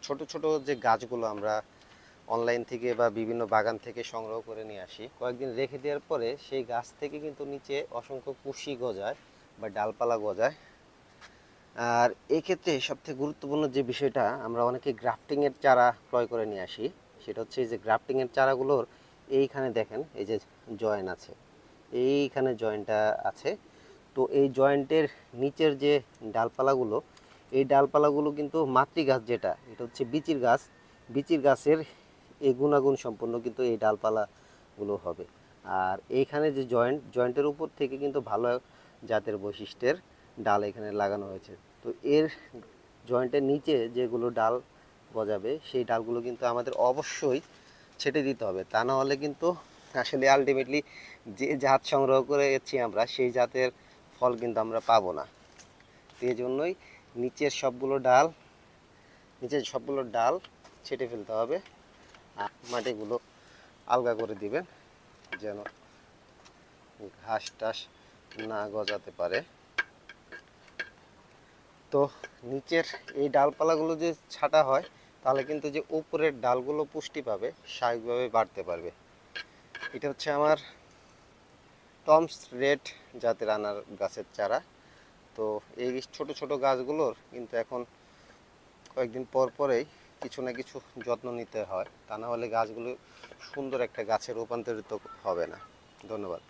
ছোট ছোট যে গাছগুলো আমরা অনলাইন থেকে বা বিভিন্ন বাগান থেকে সংগ্রহ করে নিয়ে আসি, কয়েকদিন রেখে দেওয়ার পরে সেই গাছ থেকে কিন্তু নিচে অসংখ্য কুশি গজায় বা ডালপালা গজায়। আর এক্ষেত্রে সবথেকে গুরুত্বপূর্ণ যে বিষয়টা, আমরা অনেকে গ্রাফটিংয়ের চারা ক্রয় করে নিয়ে আসি। সেটা হচ্ছে যে গ্রাফটিংয়ের চারাগুলোর এইখানে দেখেন এই যে জয়েন আছে, এইখানে জয়েন্টটা আছে। তো এই জয়েন্টের নিচের যে ডালপালাগুলো, এই ডালপালাগুলো কিন্তু মাতৃগাছ, যেটা এটা হচ্ছে বিচির গাছ, বিচির গাছের এই গুণাগুণ সম্পন্ন কিন্তু এই ডালপালাগুলো হবে। আর এইখানে যে জয়েন্টের উপর থেকে কিন্তু ভালো জাতের বৈশিষ্ট্যের ডাল এখানে লাগানো হয়েছে। তো এর জয়েন্টের নিচে যেগুলো ডাল গজাবে সেই ডালগুলো কিন্তু আমাদের অবশ্যই ছেটে দিতে হবে, তা না হলে কিন্তু আসলে আলটিমেটলি যে জাত সংগ্রহ করেছি আমরা সেই জাতের ফল কিন্তু আমরা পাবো না। এই জন্যই নিচের সবগুলো ডাল ছেটে ফেলতে হবে, আর মাটিগুলো আলগা করে দিবেন যেন ঘাস টাস না গজাতে পারে। তো নিচের এই ডালপালাগুলো যে ছাঁটা হয়, তাহলে কিন্তু যে উপরের ডালগুলো পুষ্টি পাবে, স্বাভাবিকভাবে বাড়তে পারবে। এটা হচ্ছে আমার টমস রেড জাতের আনার গাছের চারা। তো এই ছোট ছোট গাছগুলোর কিন্তু এখন কয়েকদিন পর পরেই কিছু না কিছু যত্ন নিতে হয়, তা না হলে গাছগুলো সুন্দর একটা গাছে রূপান্তরিত হবে না। ধন্যবাদ।